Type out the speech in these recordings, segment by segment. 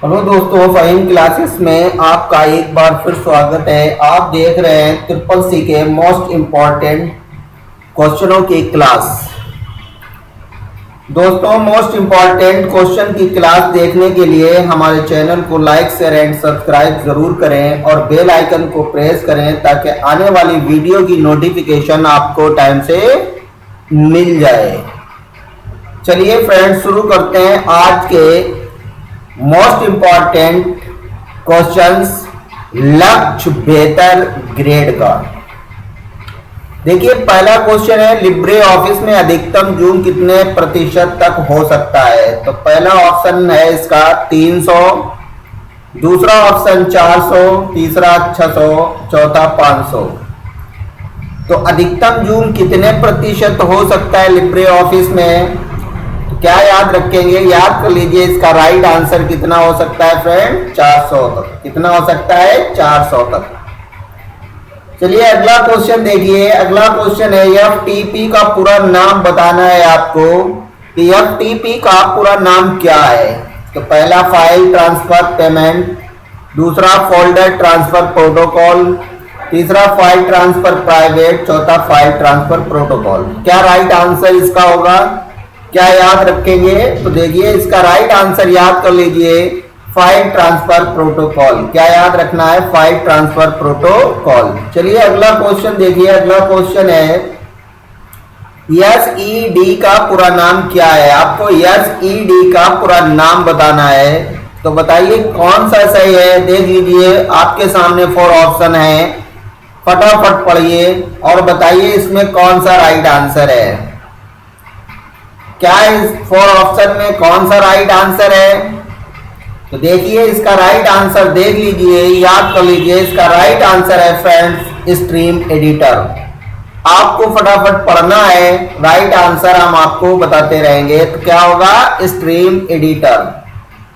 Hello दोस्तों, fine classes में आपका एक बार फिर स्वागत है। आप देख रहे हैं ट्रिपल सी के मोस्ट इम्पॉर्टेंट क्वेश्चनों की क्लास। दोस्तों, मोस्ट इम्पॉर्टेंट क्वेश्चन की क्लास देखने के लिए हमारे चैनल को लाइक शेयर एंड सब्सक्राइब जरूर करें और बेल आइकन को प्रेस करें ताकि आने वाली वीडियो की नोटिफिकेशन आपको टाइम से मिल जाए। चलिए फ्रेंड्स, शुरू करते हैं आज के मोस्ट इंपॉर्टेंट क्वेश्चंस लक्ष्य बेहतर ग्रेड का। देखिए, पहला क्वेश्चन है लिब्रे ऑफिस में अधिकतम जूम कितने प्रतिशत तक हो सकता है। तो पहला ऑप्शन है इसका 300, दूसरा ऑप्शन 400, तीसरा 600, चौथा 500। तो अधिकतम जूम कितने प्रतिशत हो सकता है लिब्रे ऑफिस में, क्या याद रखेंगे? याद कर लीजिए, इसका राइट आंसर कितना हो सकता है फ्रेंड? 400 तक। कितना हो सकता है? 400 तक। चलिए अगला क्वेश्चन देखिए। अगला क्वेश्चन है एफटीपी का पूरा नाम बताना है आपको कि एफटीपी का पूरा नाम क्या है। तो पहला फाइल ट्रांसफर पेमेंट, दूसरा फोल्डर ट्रांसफर प्रोटोकॉल, तीसरा फाइल ट्रांसफर प्राइवेट, चौथा फाइल ट्रांसफर प्रोटोकॉल। क्या राइट आंसर इसका होगा? क्या याद रखेंगे? तो देखिए, इसका राइट आंसर याद कर लीजिए, फाइल ट्रांसफर प्रोटोकॉल। क्या याद रखना है? File transfer protocol. चलिए अगला क्वेश्चन देखिए। अगला क्वेश्चन है एसईडी का पूरा नाम क्या है। आपको एसईडी का पूरा नाम बताना है। तो बताइए कौन सा सही है। देख लीजिए, आपके सामने 4 ऑप्शन है, फटाफट पढ़िए और बताइए इसमें कौन सा राइट आंसर है। क्या इस 4 ऑप्शन में कौन सा राइट आंसर है? तो देखिए, इसका राइट आंसर देख लीजिए, याद कर लीजिए। इसका राइट आंसर है फ्रेंड्स स्ट्रीम एडिटर। आपको फटाफट पढ़ना है, राइट आंसर हम आपको बताते रहेंगे। तो क्या होगा? Stream editor.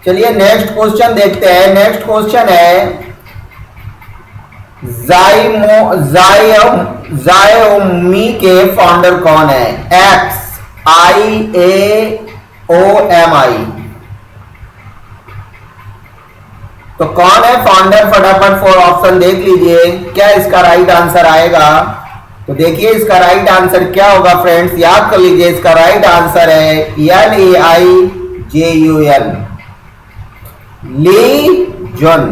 चलिए नेक्स्ट क्वेश्चन देखते हैं। नेक्स्ट क्वेश्चन है Xiaomi के फाउंडर कौन है? XIAOMI। तो कौन है फाउंडर? फटाफट 4 ऑप्शन देख लीजिए, क्या इसका राइट आंसर आएगा। तो देखिए, इसका राइट आंसर क्या होगा फ्रेंड्स? याद कर लीजिए, इसका राइट आंसर है LAIJUN, ली जॉन।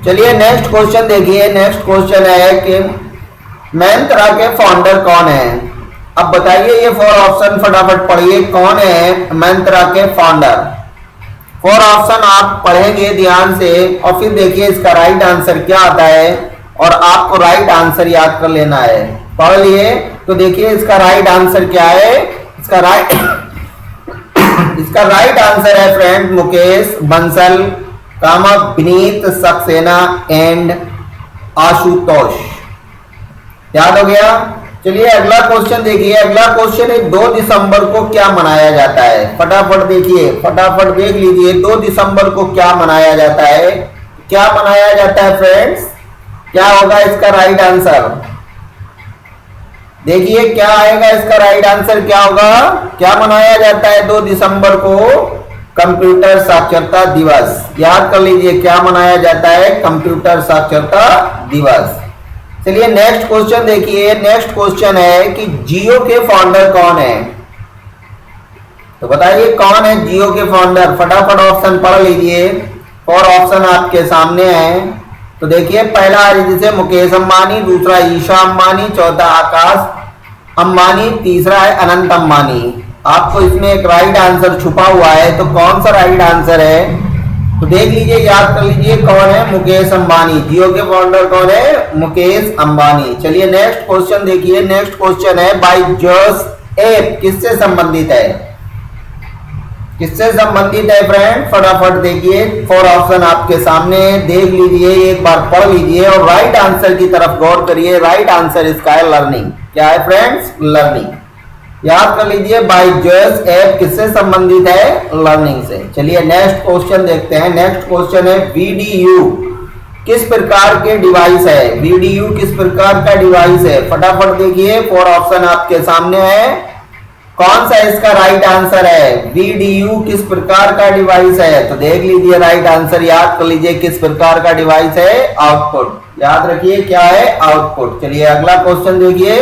चलिए नेक्स्ट क्वेश्चन देखिए। नेक्स्ट क्वेश्चन है कि Myntra के फाउंडर कौन है। अब बताइए, ये 4 ऑप्शन फटाफट पढ़िए, कौन है Myntra के फाउंडर। 4 ऑप्शन आप पढ़ेंगे ध्यान से और फिर देखिए इसका राइट आंसर क्या आता है और आपको राइट आंसर याद कर लेना है। पढ़ लिए? तो देखिए इसका राइट आंसर क्या है। इसका राइट आंसर है friend Mukesh Bansal, comma Vineet Saxena and Ashutosh. याद हो गया? चलिए अगला क्वेश्चन देखिए। अगला क्वेश्चन है 2 दिसंबर को क्या मनाया जाता है। फटाफट देखिए, फटाफट देख लीजिए, 2 दिसंबर को क्या मनाया जाता है। क्या मनाया जाता है फ्रेंड्स? क्या होगा इसका राइट आंसर? देखिए क्या आएगा इसका राइट आंसर, क्या होगा? क्या मनाया जाता है 2 दिसंबर को? कंप्यूटर साक्षरता दिवस। याद कर लीजिए, क्या मनाया जाता है? कंप्यूटर साक्षरता दिवस। चलिए नेक्स्ट क्वेश्चन देखिए। नेक्स्ट क्वेश्चन है कि जियो के फाउंडर कौन है। तो बताइए कौन है जियो के फाउंडर। फटाफट ऑप्शन पढ़ लीजिए, 4 ऑप्शन आपके सामने हैं। तो देखिए, पहला है जैसे मुकेश अंबानी, दूसरा ईशा अंबानी, चौथा आकाश अंबानी, तीसरा है अनंत अंबानी। आपको इसमें एक राइट आंसर छुपा हुआ है, तो कौन सा राइट आंसर है? तो देख लीजिए, याद कर लीजिए, कौन है? मुकेश अंबानी। जियो के फाउंडर कौन है? मुकेश अंबानी। चलिए नेक्स्ट क्वेश्चन देखिए। नेक्स्ट क्वेश्चन है बायजूस ऐप किससे संबंधित है। किससे संबंधित है फ्रेंड? फटाफट देखिए, 4 ऑप्शन आपके सामने, देख लीजिए, एक बार पढ़ लीजिए और राइट आंसर की तरफ गौर करिए। राइट आंसर इसका है लर्निंग। क्या है फ्रेंड्स? लर्निंग। याद कर लीजिए, बायजूस ऐप किससे संबंधित है? लर्निंग से। चलिए नेक्स्ट क्वेश्चन देखते हैं। नेक्स्ट क्वेश्चन है VDU किस प्रकार के डिवाइस है। VDU किस प्रकार का डिवाइस है? फटाफट देखिए, 4 ऑप्शन आपके सामने है। कौन सा इसका राइट आंसर है? VDU किस प्रकार का डिवाइस है? तो देख लीजिए राइट आंसर, याद कर लीजिए किस प्रकार का डिवाइस है? आउटपुट। याद रखिए क्या है? आउटपुट। चलिए अगला क्वेश्चन देखिए।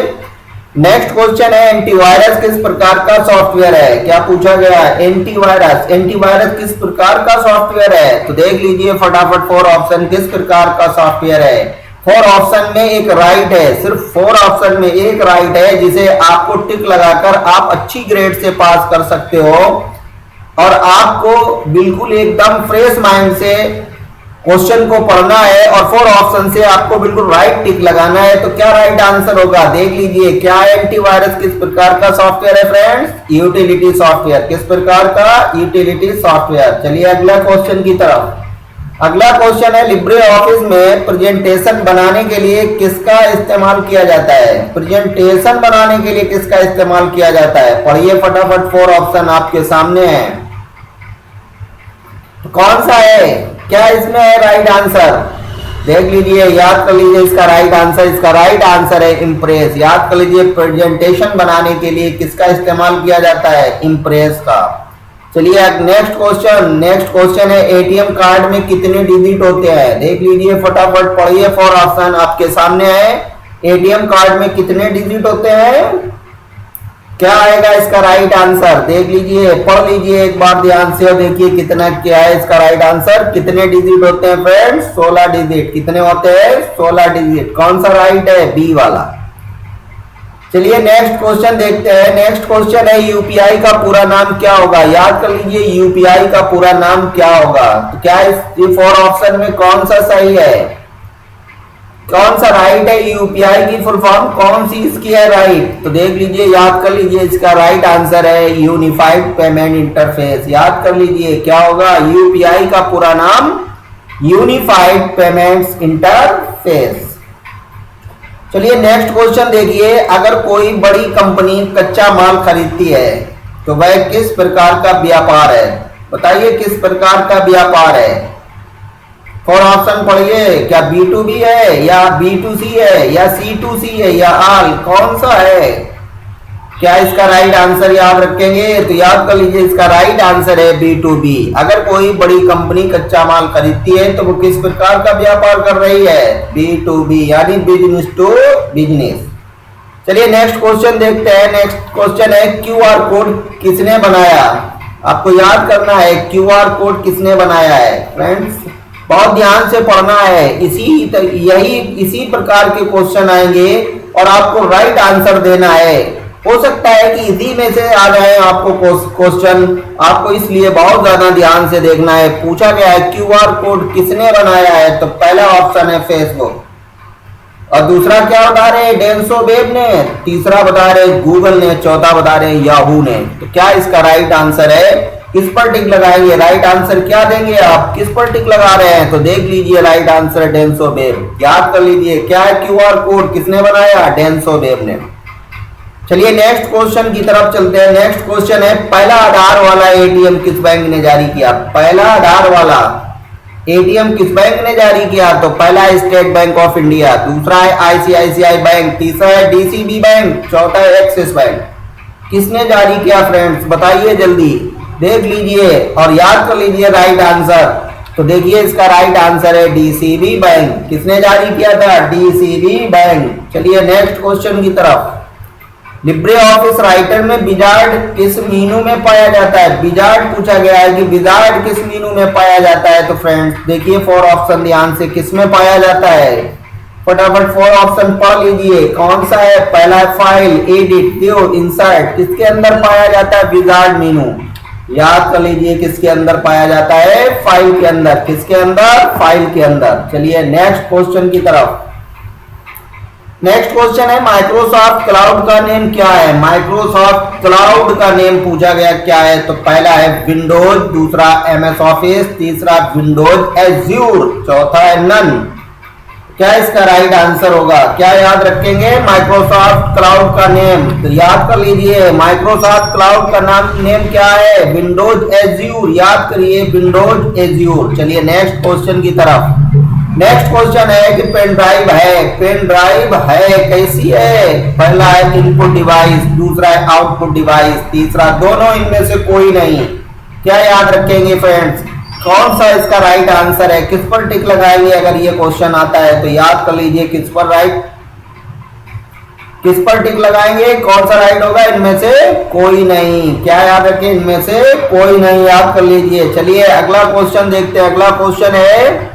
नेक्स्ट क्वेश्चन है एंटीवायरस किस प्रकार का सॉफ्टवेयर है? क्या पूछा गया है? एंटीवायरस। एंटीवायरस किस प्रकार का सॉफ्टवेयर है? तो देख लीजिए फटाफट 4 ऑप्शन किस प्रकार का सॉफ्टवेयर है। 4 ऑप्शन में एक राइट है, सिर्फ 4 ऑप्शन में एक राइट है जिसे आपको टिक लगाकर आप अच्छी ग्रेड से पास कर सकते हो और आपको बिल्कुल एकदम फ्रेश माइंड से क्वेश्चन को पढ़ना है और 4 ऑप्शन से आपको बिल्कुल राइट टिक लगाना है। तो क्या राइट आंसर होगा? देख लीजिए क्या है? एंटीवायरस किस प्रकार का सॉफ्टवेयर है फ्रेंड्स? Utility software. किस प्रकार का? Utility software. चलिए अगला क्वेश्चन की तरफ। अगला क्वेश्चन है लिब्रे ऑफिस में प्रेजेंटेशन बनाने के लिए किसका इस्तेमाल किया जाता है? प्रेजेंटेशन बनाने के लिए किसका इस्तेमाल किया जाता है? पढ़िए फटाफट, 4 ऑप्शन आपके सामने हैं। तो कौन सा है? क्या इसमें है राइट आंसर? देख लीजिए, याद कर लीजिए इसका राइट आंसर। इसका राइट आंसर है इम्प्रेस। याद कर लीजिए प्रेजेंटेशन बनाने के लिए किसका इस्तेमाल किया जाता है? इम्प्रेस का। चलिए नेक्स्ट क्वेश्चन। नेक्स्ट क्वेश्चन है एटीएम कार्ड में कितने डिजिट होते हैं? देख लीजिए फटाफट, पढ़िए 4 ऑप्शन आपके सामने है। एटीएम कार्ड में कितने डिजिट होते हैं? क्या आएगा इसका राइट आंसर? देख लीजिए, पढ़ लीजिए एक बार ध्यान से और देखिए कितना क्या है इसका राइट आंसर। कितने डिजिट होते हैं फ्रेंड्स? 16 डिजिट। कितने होते हैं? 16 डिजिट। कौन सा राइट है? बी वाला। चलिए नेक्स्ट क्वेश्चन देखते हैं। नेक्स्ट क्वेश्चन है यूपीआई का पूरा नाम क्या होगा? याद कर लीजिए यूपीआई का पूरा नाम क्या होगा? तो क्या इस 4 ऑप्शन में कौन सा सही है? कौन सा राइट है? यूपीआई की फुल फॉर्म कौन सी इसकी है राइट? तो देख लीजिए, याद कर लीजिए इसका राइट आंसर है यूनिफाइड पेमेंट इंटरफेस। याद कर लीजिए क्या होगा? यूपीआई का पूरा नाम यूनिफाइड पेमेंट्स इंटरफेस। चलिए नेक्स्ट क्वेश्चन देखिए। अगर कोई बड़ी कंपनी कच्चा माल खरीदती है तो वह किस प्रकार का व्यापार है? बताइए किस प्रकार का व्यापार है? 4 ऑप्शन पढ़िए। क्या B2B है या B2C है या C2C है या ऑल? कौन सा है? क्या इसका राइट आंसर याद रखेंगे? तो याद कर लीजिए इसका राइट आंसर है B2B। अगर कोई बड़ी कंपनी कच्चा माल खरीदती है तो वो किस प्रकार का व्यापार कर रही है? B2B यानी बिजनेस टू बिजनेस। चलिए नेक्स्ट क्वेश्चन देखते हैं। नेक्स्ट क्वेश्चन है क्यूआर कोड किसने बनाया? आपको याद करना है क्यूआर कोड किसने बनाया है फ्रेंड्स। बहुत ध्यान से पढ़ना है। इसी प्रकार के क्वेश्चन आएंगे और आपको राइट आंसर देना है। हो सकता है कि इसी में से आ जाए आपको क्वेश्चन, आपको इसलिए बहुत ज्यादा ध्यान से देखना है। पूछा गया है क्यूआर कोड किसने बनाया है? तो पहला ऑप्शन है फेसबुक और दूसरा क्या बता रहे हैं? डेंसो वेब ने। तीसरा बता रहे गूगल ने। चौथा बता रहे याहू ने। तो क्या इसका राइट आंसर है? किस पर टिक लगाएंगे? राइट आंसर क्या देंगे आप? किस पर टिक लगा रहे हैं? तो देख लीजिए राइट आंसर डेंसो वेब। याद कर लीजिए क्या है? क्यूआर कोड किसने बनाया? डेंसो वेब ने। चलिए नेक्स्ट क्वेश्चन की तरफ चलते हैं। नेक्स्ट क्वेश्चन है पहला आधार वाला एटीएम किस बैंक ने जारी किया? पहला आधार वाला एटीएम किस बैंक ने जारी किया? तो पहला है स्टेट बैंक ऑफ इंडिया, दूसरा है आईसीआईसीआई बैंक, तीसरा है डीसीबी बैंक, चौथा है एक्सिस बैंक। किसने जारी किया फ्रेंड्स? बताइए जल्दी। देख लीजिए और याद कर लीजिए राइट आंसर। तो देखिए इसका राइट आंसर है डीसीबी बैंक। किसने जारी किया था? DCB bank. चलिए नेक्स्ट क्वेश्चन की तरफ। लिब्रे ऑफिस राइटर में विजार्ड किस मीनू में पाया जाता है? विजार्ड पूछा गया है कि विजार्ड किस मीनू में पाया जाता है? तो फ्रेंड्स देखिए 4 ऑप्शन ध्यान से, किस में पाया जाता है? फटाफट 4 ऑप्शन पढ़ लीजिए। कौन सा है? पहला है फाइल, एडिट, व्यू, इंसर्ट। किसके अंदर पाया जाता है विजार्ड मीनू? याद कर लीजिए किसके अंदर पाया जाता है? फाइल के अंदर। किसके अंदर? फाइल के अंदर। चलिए नेक्स्ट क्वेश्चन की तरफ। नेक्स्ट क्वेश्चन है माइक्रोसॉफ्ट क्लाउड का नेम क्या है? माइक्रोसॉफ्ट क्लाउड का नेम पूछा गया क्या है? तो पहला है विंडोज, दूसरा MS ऑफिस, तीसरा विंडोज एज्यूर, चौथा है नन। क्या इसका राइट आंसर होगा? क्या याद रखेंगे? माइक्रोसॉफ्ट क्लाउड का नेम। तो याद कर लीजिए माइक्रोसॉफ्ट क्लाउड का नेम क्या है? Windows Azure. याद करिए विंडोज एज्यूर। चलिए नेक्स्ट क्वेश्चन की तरफ। नेक्स्ट क्वेश्चन है कि पेन ड्राइव है, पेन ड्राइव है कैसी है? पहला है इनपुट डिवाइस, दूसरा है आउटपुट डिवाइस, तीसरा दोनों इनमें से कोई नहीं। क्या याद रखेंगे फ्रेंड्स? कौन सा इसका राइट आंसर है? किस पर टिक लगाएंगे अगर ये क्वेश्चन आता है तो? याद कर लीजिए किस पर टिक लगाएंगे, कौन सा राइट होगा? इनमें से कोई नहीं। क्या याद रखें? इनमें से कोई नहीं, याद कर लीजिए। चलिए अगला क्वेश्चन देखते हैं। अगला क्वेश्चन है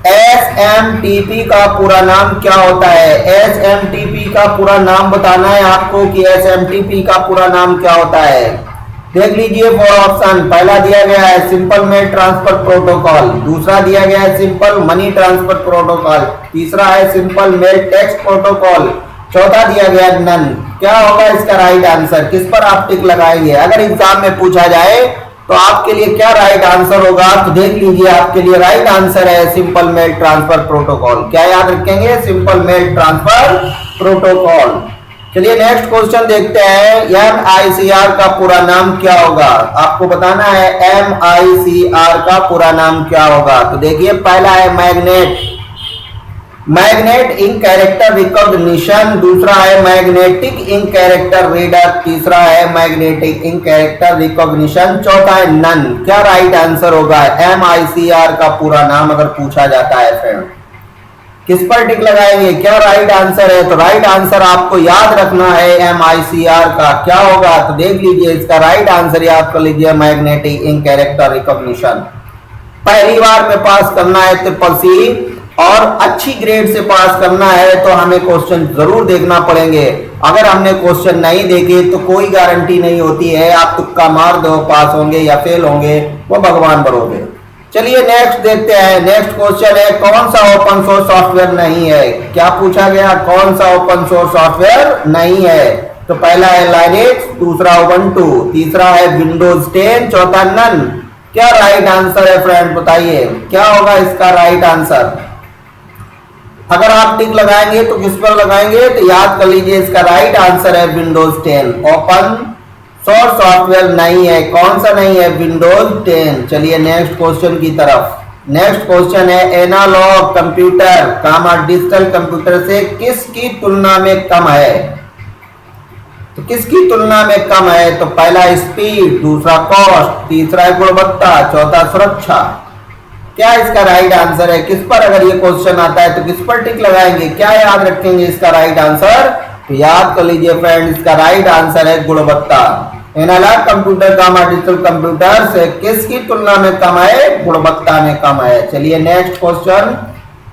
SMTP का पूरा नाम क्या होता है? SMTP का पूरा नाम बताना है आपको कि SMTP का पूरा नाम क्या होता है। देख लीजिए फोर ऑप्शन। पहला दिया गया है सिंपल मेल ट्रांसफर प्रोटोकॉल, दूसरा दिया गया है सिंपल मनी ट्रांसफर प्रोटोकॉल, तीसरा है सिंपल मेल टेक्स्ट प्रोटोकॉल, चौथा दिया गया नन। क्या होगा इसका राइट आंसर? किस पर आप टिक लगाएंगे? अगर एग्जाम में पूछा जाए तो आपके लिए क्या राइट आंसर होगा? तो देख लीजिए आपके लिए राइट आंसर है सिंपल मेल ट्रांसफर प्रोटोकॉल। क्या याद रखेंगे? Simple mail transfer protocol. चलिए नेक्स्ट क्वेश्चन देखते हैं। MICR का पूरा नाम क्या होगा? आपको बताना है MICR का पूरा नाम क्या होगा। तो देखिए पहला है मैग्नेट इन कैरेक्टर रिकॉग्निशन, दूसरा है मैग्नेटिक इन कैरेक्टर रीडर, तीसरा है मैग्नेटिक इन कैरेक्टर रिकॉग्निशन, चौथा है नन। क्या राइट आंसर होगा? MICR का पूरा नाम अगर पूछा जाता है फ्रेंड, किस पर टिक लगाएंगे? क्या राइट आंसर है? तो राइट आंसर आपको याद रखना है MICR का क्या होगा। तो देख लीजिए इसका राइट आंसर याद कर लीजिए मैग्नेटिक इन कैरेक्टर रिकॉग्निशन। पहली बार में पास करना है ट्रिपल-C और अच्छी ग्रेड से पास करना है तो हमें क्वेश्चन जरूर देखना पड़ेंगे। अगर हमने क्वेश्चन नहीं देखे तो कोई गारंटी नहीं होती है, आप तुक्का मार दो पास होंगे या फेल होंगे, वो भगवान भरोगे। चलिए नेक्स्ट देखते हैं। नेक्स्ट क्वेश्चन है कौन सा ओपन सोर्स सॉफ्टवेयर नहीं है? क्या पूछा गया? कौन सा ओपन सोर्स सॉफ्टवेयर नहीं है? तो पहला है लाइनेक्स, दूसरा उबंटू, तीसरा है विंडोज 10, चौथा नन। क्या राइट आंसर है फ्रेंड? बताइए क्या होगा इसका राइट आंसर? अगर आप टिक लगाएंगे तो किस पर लगाएंगे? तो याद कर लीजिए इसका राइट आंसर है विंडोज 10। ओपन सोर्स सॉफ्टवेयर नहीं है। कौन सा नहीं है? विंडोज 10। चलिए नेक्स्ट क्वेश्चन की तरफ। नेक्स्ट क्वेश्चन है एनालॉग कंप्यूटर कामा डिजिटल कंप्यूटर से किसकी तुलना में कम है? तो किसकी तुलना में कम है? तो पहला स्पीड, दूसरा कॉस्ट, तीसरा गुणवत्ता, चौथा सुरक्षा। क्या इसका राइट आंसर है? किस पर अगर ये क्वेश्चन आता है तो किस पर टिक लगाएंगे? क्या याद रखेंगे इसका राइट आंसर? तो याद कर लीजिए फ्रेंड इसका राइट आंसर है गुणवत्ता। एनालॉग कंप्यूटर कामा डिजिटल कंप्यूटर से किसकी तुलना में कम है? गुणवत्ता में कम है। चलिए नेक्स्ट क्वेश्चन।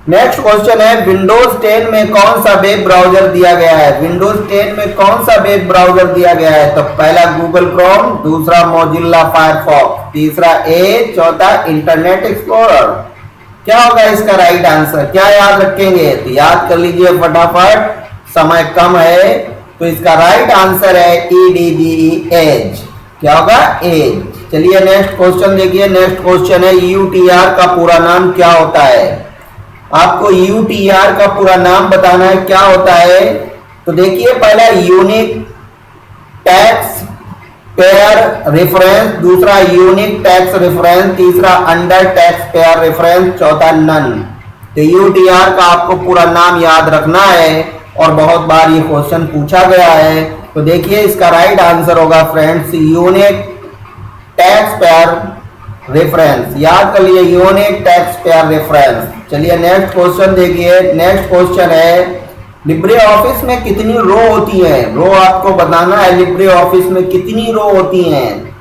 नेक्स्ट क्वेश्चन है विंडोज 10 में कौन सा वेब ब्राउजर दिया गया है? विंडोज 10 में कौन सा वेब ब्राउजर दिया गया है? तो पहला गूगल क्रोम, दूसरा मोजिल्ला फायरफॉक्स, तीसरा एज, चौथा इंटरनेट एक्सप्लोरर। क्या होगा इसका राइट आंसर? क्या याद रखेंगे? तो याद कर लीजिए फटाफट, समय कम है। तो इसका राइट आंसर है EDGE एज। क्या होगा? एज। चलिए नेक्स्ट क्वेश्चन देखिए। नेक्स्ट क्वेश्चन है UTR का पूरा नाम क्या होता है? आपको UTR का पूरा नाम बताना है क्या होता है। तो देखिए पहला यूनिक टैक्स पेयर रेफरेंस, दूसरा यूनिक टैक्स रेफरेंस, तीसरा अंडर टैक्स पेयर रेफरेंस, चौथा नन। तो UTR का आपको पूरा नाम याद रखना है और बहुत बार ये क्वेश्चन पूछा गया है। तो देखिए इसका राइट आंसर होगा friends unique tax payer reference. याद कर लिए यूनिक टैक्स पेयर रेफरेंस। चलिए नेक्स्ट क्वेश्चन देखिए। नेक्स्ट क्वेश्चन है लिब्रे ऑफिस में कितनी रो होती है? रो आपको बताना है लिब्रे ऑफिस में कितनी रो होती हैं।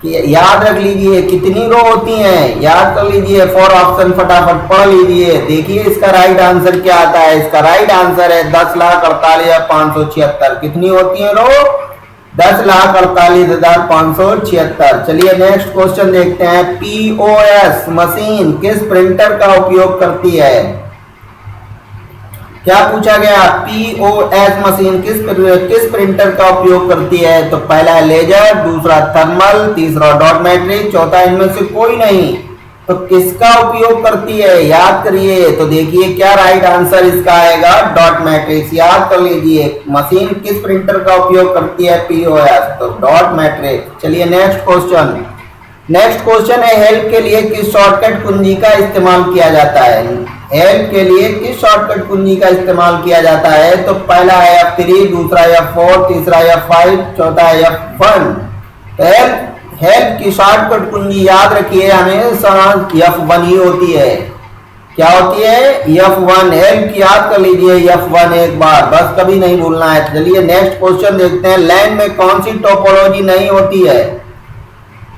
याद रख लीजिए कितनी रो होती हैं, याद कर लीजिए। फोर ऑप्शन फटाफट पढ़ लीजिए। देखिए इसका राइट आंसर क्या आता है। इसका राइट आंसर है 10,48,576। कितनी होती है रो? 10,48,576। चलिए नेक्स्ट क्वेश्चन देखते हैं। POS मशीन किस प्रिंटर का उपयोग करती है? क्या पूछा गया? POS मशीन किस प्रिंटर का उपयोग करती है? तो पहला है लेजर, दूसरा थर्मल, तीसरा डॉट मैट्रिक, चौथा इनमें से कोई नहीं। तो किसका उपयोग करती है? याद करिए। तो देखिए क्या राइट आंसर इसका आएगा? Dot matrix. याद कर लीजिए मशीन किस प्रिंटर का उपयोग करती है? POS, तो डॉट मैट्रिक्स। चलिए नेक्स्ट क्वेश्चन। नेक्स्ट क्वेश्चन है हेल्प के लिए किस शॉर्टकट कुंजी का इस्तेमाल किया जाता है? हेल्प के लिए किस शॉर्टकट कुंजी का इस्तेमाल किया जाता है? तो पहला है F3, दूसरा F4, तीसरा F5, चौथा F1। तो हेल्प की शॉर्टकट कुंजी याद रखिए हमेशा F1 ही होती है। क्या होती है? F1। हेल्प की याद कर लीजिए F1 एक बार, बस कभी नहीं भूलना है। चलिए नेक्स्ट क्वेश्चन देखते हैं। लैन में कौन सी टोपोलॉजी नहीं होती है?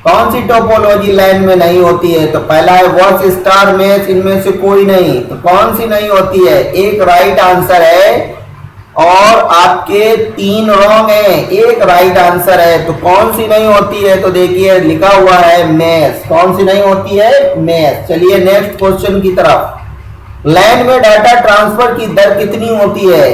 कौन सी टोपोलॉजी लैन में नहीं होती है? तो पहला है वर्स, स्टार, मैच, इनमें से कोई नहीं। तो कौन सी नहीं होती है? एक राइट आंसर है और आपके 3 रॉन्ग है, एक राइट आंसर है। तो कौन सी नहीं होती है? तो देखिए लिखा हुआ है मैच। कौन सी नहीं होती है? मैच। चलिए नेक्स्ट क्वेश्चन की तरफ। लैन में डाटा ट्रांसफर की दर कितनी होती है?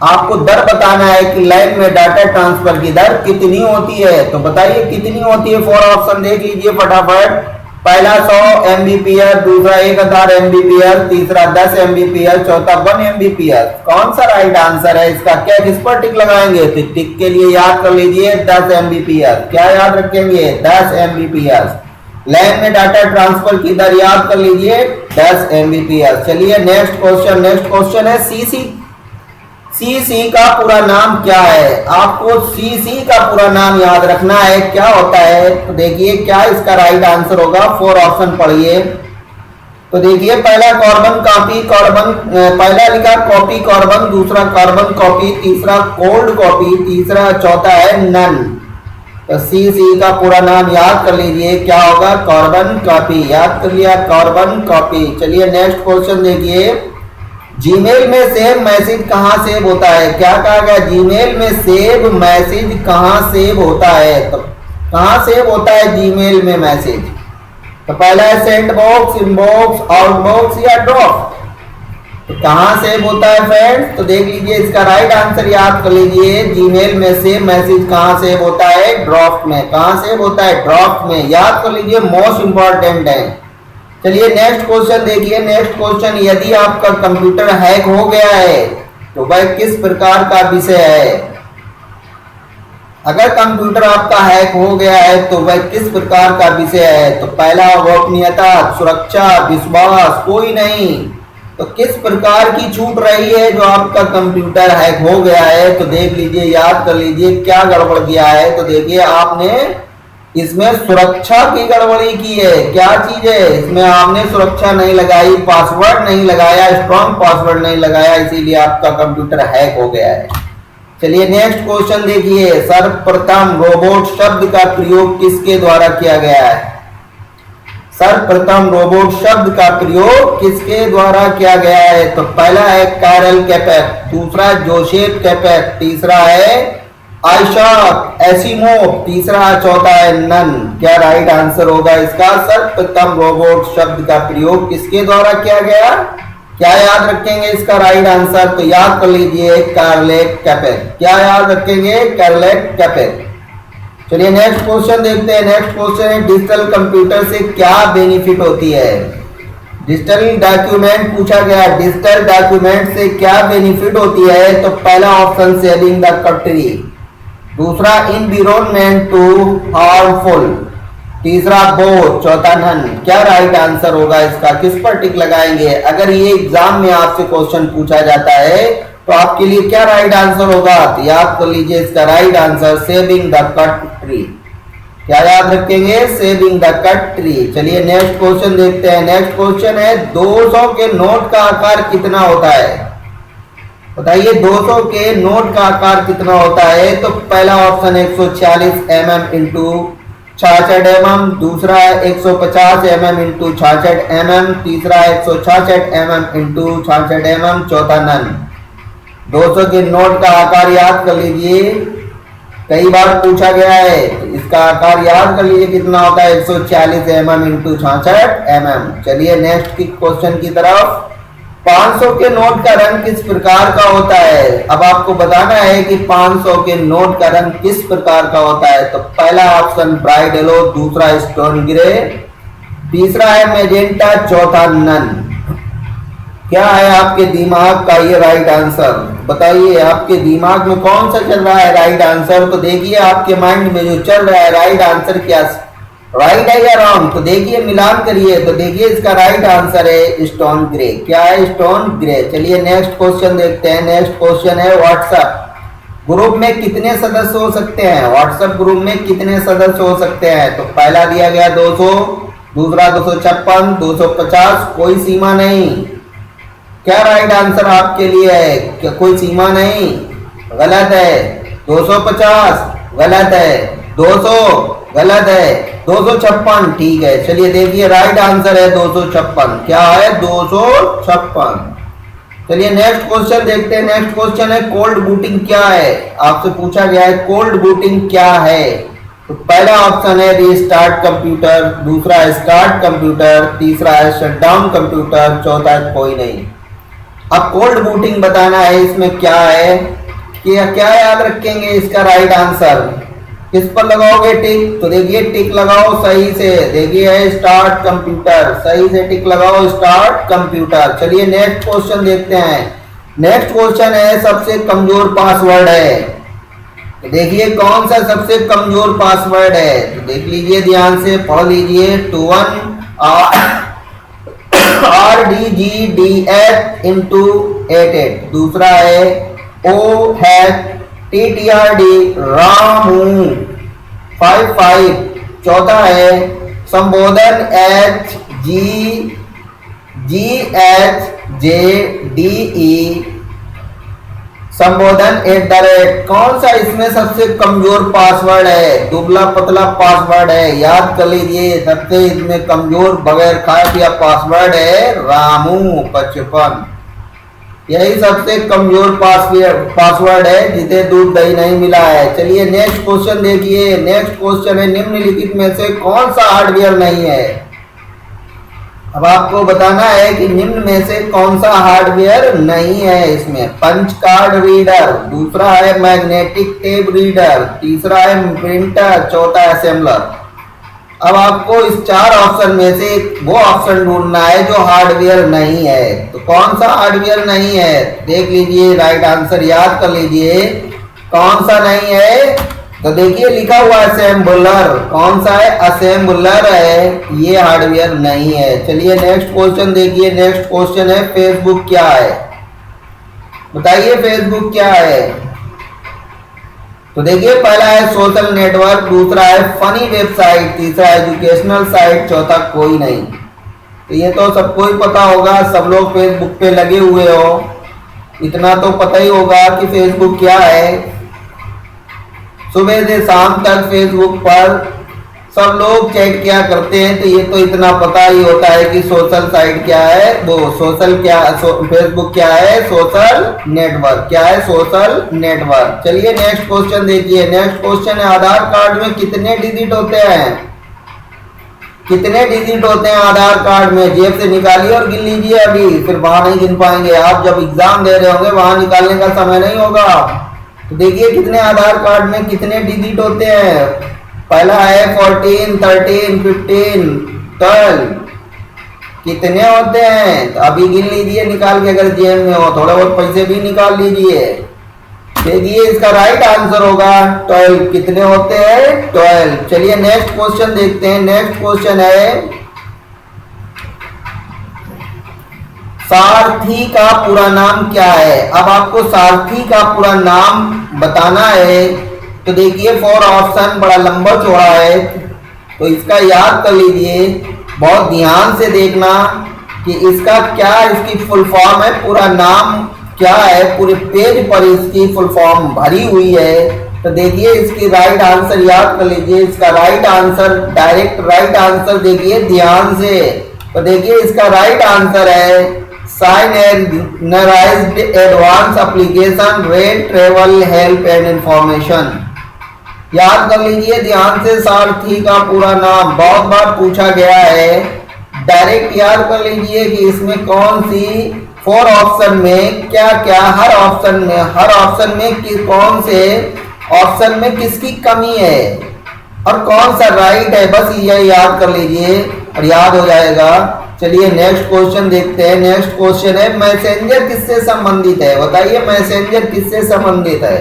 आपको दर बताना है कि लाइन में डाटा ट्रांसफर की दर कितनी होती है। तो बताइए कितनी होती है? 4 ऑप्शन देख लीजिए फटाफट। पहला 100 Mbps, दूसरा 1000 Mbps, तीसरा 10 Mbps, चौथा 1 Mbps। कौन सा राइट आंसर है इसका? क्या किस पर टिक लगाएंगे? तो टिक के लिए याद कर लीजिए 10 Mbps। क्या याद रखेंगे? 10 Mbps। लैन में डाटा ट्रांसफर की दर याद कर लीजिए 10 Mbps। चलिए नेक्स्ट क्वेश्चन। नेक्स्ट क्वेश्चन है सीसी का पूरा नाम क्या है? आपको सीसी का पूरा नाम याद रखना है, क्या होता है? तो देखिए क्या इसका राइट आंसर होगा। 4 ऑप्शन पढ़िए। तो देखिए पहला कार्बन कॉपी, पहला लिखा कॉपी कार्बन, दूसरा कार्बन कॉपी, तीसरा कोल्ड कॉपी, तीसरा चौथा है नन। तो सीसी का पूरा नाम याद कर लीजिए, क्या होगा? Carbon copy. याद कर लिया कार्बन कॉपी। चलिए नेक्स्ट क्वेश्चन देखिए। जीमेल में सेव मैसेज कहाँ सेव होता है? क्या कहा गया? जीमेल में सेव मैसेज कहाँ सेव होता है? तो कहाँ सेव होता है जीमेल में मैसेज? तो पहला है सेंड बॉक्स, इनबॉक्स, आउटबॉक्स या ड्रॉप। तो कहाँ सेव होता है फ्रेंड्स? तो देख लीजिए इसका राइट आंसर याद कर लीजिए। जीमेल में सेव मैसेज कहाँ सेव होता है? ड्रॉप में। कहाँ सेव होता है? ड्रॉप में। याद कर लीजिए, मोस्ट इंपॉर्टेंट है। चलिए नेक्स्ट क्वेश्चन देखिए। नेक्स्ट क्वेश्चन, यदि आपका कंप्यूटर हैक हो गया है तो वह किस प्रकार का विषय है? अगर कंप्यूटर आपका हैक हो गया है तो वह किस प्रकार का विषय है? तो पहला गोपनीयता, सुरक्षा, विश्वास, कोई नहीं। तो किस प्रकार की छूट रही है जो आपका कंप्यूटर हैक हो गया है? तो देख लीजिए, याद कर लीजिए क्या गड़बड़ किया है। तो देखिए आपने इसमें सुरक्षा की गड़बड़ी की है। क्या चीज है? इसमें आपने सुरक्षा नहीं लगाई, पासवर्ड नहीं लगाया, स्ट्रॉन्ग पासवर्ड नहीं लगाया, इसीलिए आपका कंप्यूटर हैक हो गया है। चलिए नेक्स्ट क्वेश्चन देखिए। सर्वप्रथम रोबोट शब्द का प्रयोग किसके द्वारा किया गया है? सर्वप्रथम रोबोट शब्द का प्रयोग किसके द्वारा किया गया है? तो पहला है कार्ल कैपेक, दूसरा जोसेफ कैपेक, तीसरा है आइजैक एसिमोव, तीसरा चौथा है नन। क्या राइट आंसर होगा इसका? सर्वप्रथम रोबोट शब्द का प्रयोग किसके द्वारा किया गया? क्या याद रखेंगे इसका राइट आंसर? तो याद कर लीजिए कार्ल कैपेक। क्या याद रखेंगे? कार्ल कैपेक। चलिए नेक्स्ट क्वेश्चन देखते हैं। नेक्स्ट क्वेश्चन है डिजिटल कंप्यूटर से क्या बेनिफिट होती है? डिजिटल डॉक्यूमेंट पूछा गया। डिजिटल डॉक्यूमेंट से क्या बेनिफिट होती है? तो पहला ऑप्शन सेविंग द कंट्री, दूसरा इन्वायरमेंट टू हार्मफुल, तीसरा बोथ, चौथा नन। क्या राइट आंसर होगा इसका? किस पर टिक लगाएंगे? अगर ये एग्जाम में आपसे क्वेश्चन पूछा जाता है तो आपके लिए क्या राइट आंसर होगा? तो याद कर लीजिए इसका right answer saving the country. क्या याद रखेंगे? Saving the country. चलिए नेक्स्ट क्वेश्चन देखते हैं। नेक्स्ट क्वेश्चन है 200 के नोट का आकार कितना होता है? बताइए 200 के नोट का आकार कितना होता है? तो पहला ऑप्शन 140 mm इंटू 66 mm, दूसरा है 150 mm इंटू 66 mm, तीसरा 166 mm इंटू 66 mm, चौथा नन। 200 के नोट का आकार याद कर लीजिए, कई बार पूछा गया है। इसका आकार याद कर लीजिए कितना होता है? 140 mm इंटू 66 mm। चलिए नेक्स्ट की क्वेश्चन की तरफ। 500 के नोट का रंग किस प्रकार का होता है? अब आपको बताना है कि 500 के नोट का रंग किस प्रकार का होता है। तो पहला ऑप्शन ब्राइट येलो, दूसरा स्टोन ग्रे, तीसरा है मैजेंटा, चौथा नन। क्या है आपके दिमाग का ये राइट आंसर? बताइए आपके दिमाग में कौन सा चल रहा है राइट आंसर? तो देखिए आपके माइंड में जो चल रहा है राइट आंसर क्या राइट है या रॉन्ग? तो देखिए मिलान करिए, तो देखिए इसका राइट आंसर है स्टोन ग्रे। क्या है? Stone grey. चलिए नेक्स्ट क्वेश्चन देखते हैं। नेक्स्ट क्वेश्चन है व्हाट्सएप ग्रुप में कितने सदस्य हो सकते हैं? व्हाट्सएप ग्रुप में कितने सदस्य हो सकते हैं? तो पहला दिया गया 200, दूसरा 256, 250, कोई सीमा नहीं। क्या राइट आंसर आपके लिए है? क्या कोई सीमा नहीं? गलत है। 250 गलत है, 200 गलत है, 256 ठीक है। चलिए देखिए राइट आंसर है 256। क्या है? 256। चलिए नेक्स्ट क्वेश्चन देखते हैं। नेक्स्ट क्वेश्चन है कोल्ड बूटिंग क्या है? आपसे पूछा गया है कोल्ड बूटिंग क्या है। तो पहला ऑप्शन है रीस्टार्ट कंप्यूटर, दूसरा है स्टार्ट कंप्यूटर, तीसरा है शटडाउन कंप्यूटर, चौथा है कोई नहीं। अब कोल्ड बूटिंग बताना है इसमें क्या है, क्या याद रखेंगे इसका राइट आंसर? किस पर लगाओगे टिक? तो देखिए टिक लगाओ सही से। देखिए है स्टार्ट कंप्यूटर, सही से टिक लगाओ स्टार्ट कंप्यूटर। चलिए नेक्स्ट क्वेश्चन देखते हैं। नेक्स्ट क्वेश्चन है सबसे कमजोर पासवर्ड है। तो देखिए कौन सा सबसे कमजोर पासवर्ड है? तो देख लीजिए ध्यान से, पढ़ लीजिए। 21 RDGDF into 88, दूसरा है OHTTRD रामू 55, चौथा है संबोधन HGGHJDE संबोधन @ कौन सा इसमें सबसे कमजोर पासवर्ड है? दुबला पतला पासवर्ड है, याद कर लीजिए। सबसे इसमें कमजोर बगैर खाए पिया पासवर्ड है रामू 55। यही सबसे कमजोर पासवर्ड है जिसे दूध दही नहीं मिला है। चलिए नेक्स्ट क्वेश्चन देखिए। नेक्स्ट क्वेश्चन है निम्नलिखित में से कौन सा हार्डवेयर नहीं है? अब आपको बताना है कि निम्न में से कौन सा हार्डवेयर नहीं है इसमें। पंच कार्ड रीडर, दूसरा है मैग्नेटिक टेप रीडर, तीसरा है प्रिंटर, चौथा असेंबलर। अब आपको इस चार ऑप्शन में से वो ऑप्शन ढूंढना है जो हार्डवेयर नहीं है। तो कौन सा हार्डवेयर नहीं है देख लीजिए, राइट आंसर याद कर लीजिए कौन सा नहीं है। तो देखिए लिखा हुआ असेंबलर, कौन सा है? असेंबलर है, ये हार्डवेयर नहीं है। चलिए नेक्स्ट क्वेश्चन देखिए। नेक्स्ट क्वेश्चन है फेसबुक क्या है? बताइए फेसबुक क्या है? तो देखिए पहला है सोशल नेटवर्क, दूसरा है फनी वेबसाइट, तीसरा एजुकेशनल साइट, चौथा कोई नहीं। तो ये तो सबको ही पता होगा, सब लोग फेसबुक पे लगे हुए हो, इतना तो पता ही होगा कि फेसबुक क्या है। सुबह से शाम तक फेसबुक पर सब लोग चैट क्या करते हैं, तो ये तो इतना पता ही होता है कि सोशल साइट क्या है, वो सोशल क्या फेसबुक क्या है? Social network. क्या है? Social network. चलिए नेक्स्ट क्वेश्चन देखिए। नेक्स्ट क्वेश्चन है आधार कार्ड में कितने डिजिट होते हैं? कितने डिजिट होते हैं आधार कार्ड में? जेब से निकालिए और गिन लीजिए अभी, फिर वहां नहीं गिन पाएंगे आप। जब एग्जाम दे रहे होंगे वहां निकालने का समय नहीं होगा। तो देखिए कितने आधार कार्ड में कितने डिजिट होते हैं। पहला है 14, 13, 15, 12। कितने होते हैं? तो अभी गिन लीजिए निकाल के, अगर जेब में हो थोड़ा बहुत पैसे भी निकाल लीजिए। देखिए इसका राइट आंसर होगा 12। कितने होते हैं? 12। चलिए नेक्स्ट क्वेश्चन देखते हैं। नेक्स्ट क्वेश्चन है सारथी का पूरा नाम क्या है? अब आपको सारथी का पूरा नाम बताना है। तो देखिए 4 ऑप्शन, बड़ा लंबा चौड़ा है, तो इसका याद कर लीजिए। बहुत ध्यान से देखना कि इसका क्या इसकी फुल फॉर्म है, पूरा नाम क्या है। पूरे पेज पर इसकी फुल फॉर्म भरी हुई है। तो देखिए इसकी राइट आंसर याद कर लीजिए। इसका right answer, direct right answer देखिए ध्यान से। तो देखिए इसका राइट आंसर है साइनराइज्ड advance application rail travel help and information. याद कर लीजिए ध्यान से, सारथी का पूरा नाम बहुत बार पूछा गया है। डायरेक्ट याद कर लीजिए कि इसमें कौन सी 4 ऑप्शन में क्या क्या, हर ऑप्शन में कि कौन से ऑप्शन में किसकी कमी है और कौन सा राइट है। बस ये याद कर लीजिए और याद हो जाएगा। चलिए नेक्स्ट क्वेश्चन देखते हैं। नेक्स्ट क्वेश्चन है मैसेंजर किससे संबंधित है? बताइए मैसेंजर किससे संबंधित है?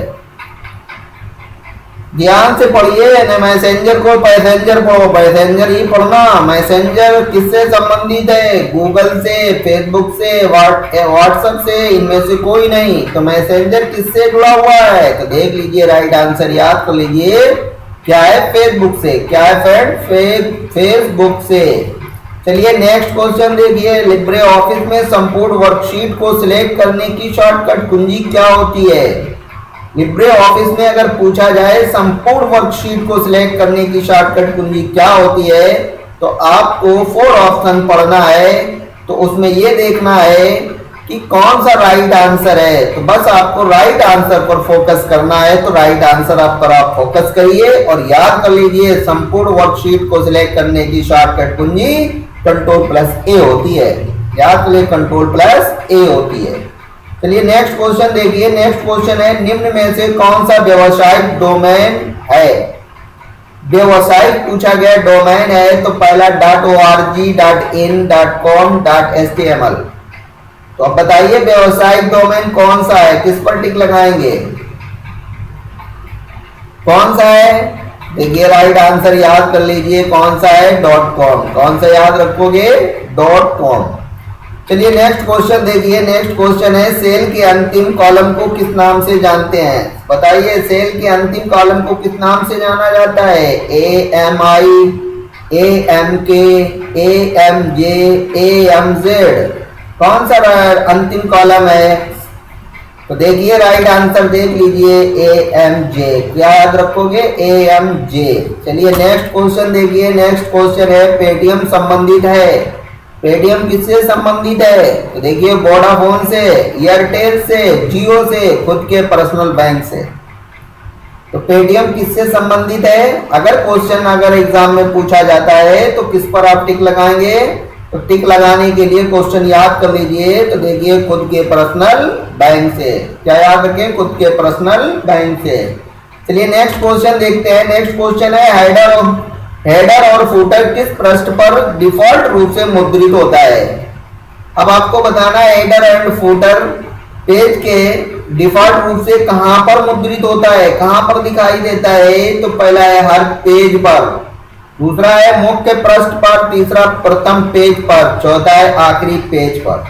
ध्यान से पढ़िए, न मैसेंजर को पैसेंजर पढ़ो, पैसेंजर ही पढ़ना। मैसेंजर किससे संबंधित है? गूगल से, फेसबुक से, व्हाट्सएप से, इनमें से कोई नहीं। तो मैसेंजर किससे जुड़ा हुआ है? तो देख लीजिए, राइट आंसर याद कर लीजिए, क्या है? फेसबुक से। क्या है फ्रेंड? फेसबुक से। चलिए नेक्स्ट क्वेश्चन देखिए, लिब्रे ऑफिस में संपूर्ण वर्कशीट को सिलेक्ट करने की शॉर्टकट कुंजी क्या होती है? लिब्रे ऑफिस में अगर पूछा जाए संपूर्ण वर्कशीट को सिलेक्ट करने की शॉर्टकट कुंजी क्या होती है, तो आपको 4 ऑप्शन पढ़ना है। तो उसमें ये देखना है कि कौन सा राइट आंसर है। तो बस आपको राइट आंसर पर फोकस करना है। तो राइट आंसर पर आप फोकस करिए और याद कर लीजिए, संपूर्ण वर्कशीट को सिलेक्ट करने की शॉर्टकट कुंजी Ctrl+A होती है। याद कर लिए, Ctrl+A होती है। चलिए नेक्स्ट क्वेश्चन देखिए, नेक्स्ट क्वेश्चन है, निम्न में से कौन सा व्यावसायिक डोमेन है? व्यावसायिक पूछा गया डोमेन है, तो पहला .org, .in, .com, .html। तो अब बताइए व्यावसायिक डोमेन कौन सा है? किस पर टिक लगाएंगे? कौन सा है? देखिए राइट आंसर याद कर लीजिए, कौन सा है? .com। कौन सा याद रखोगे? .com। चलिए नेक्स्ट क्वेश्चन देखिए, नेक्स्ट क्वेश्चन है, सेल के अंतिम कॉलम को किस नाम से जानते हैं? बताइए, सेल के अंतिम कॉलम को किस नाम से जाना जाता है? AMI, AMK, AMJ, AMZ। कौन सा अंतिम कॉलम है? तो देखिए राइट आंसर देख लीजिए, AMJ। क्या याद रखोगे? AMJ। चलिए नेक्स्ट क्वेश्चन देखिए, नेक्स्ट क्वेश्चन है, पेटीएम संबंधित है। पेटीएम किससे संबंधित है? तो देखिए वोडाफोन से, एयरटेल से, जियो से, खुद के पर्सनल बैंक से। तो पेटीएम किससे संबंधित है? अगर क्वेश्चन अगर एग्जाम में पूछा जाता है तो किस पर आप टिक लगाएंगे? तो टिक लगाने के लिए क्वेश्चन याद कर लीजिए, तो देखिए खुद के पर्सनल बैंक से। क्या याद रखें? खुद के पर्सनल बैंक से। चलिए नेक्स्ट क्वेश्चन देखते हैं, नेक्स्ट क्वेश्चन है, हेडर और फुटर किस पृष्ठ पर डिफॉल्ट रूप से मुद्रित होता है? अब आपको बताना है हेडर एंड फुटर पेज के डिफॉल्ट रूप से कहां पर मुद्रित होता है, कहां पर दिखाई देता है? तो पहला है हर पेज पर, दूसरा है मुख्य पृष्ठ पर, तीसरा प्रथम पेज पर, चौथा है आखिरी पेज पर।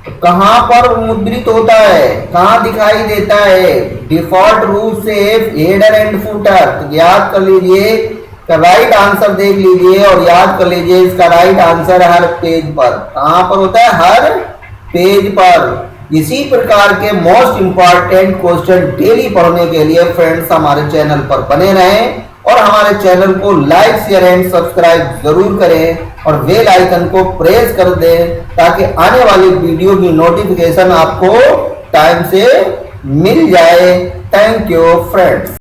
तो कहां पर मुद्रित होता है, कहां दिखाई देता है? डिफॉल्ट रूप से हेडर एंड फुटर। तो याद कर लीजिए, का राइट आंसर देख लीजिए और याद कर लीजिए, इसका राइट आंसर हर पेज पर। कहां पर होता है? हर पेज पर। इसी प्रकार के मोस्ट इंपॉर्टेंट क्वेश्चन डेली पढ़ने के लिए फ्रेंड्स हमारे चैनल पर बने रहें और हमारे चैनल को लाइक, शेयर एंड सब्सक्राइब जरूर करें और बेल आइकन को प्रेस कर दें ताकि आने वाली वीडियो की नोटिफिकेशन आपको टाइम से मिल जाए। Thank you friends.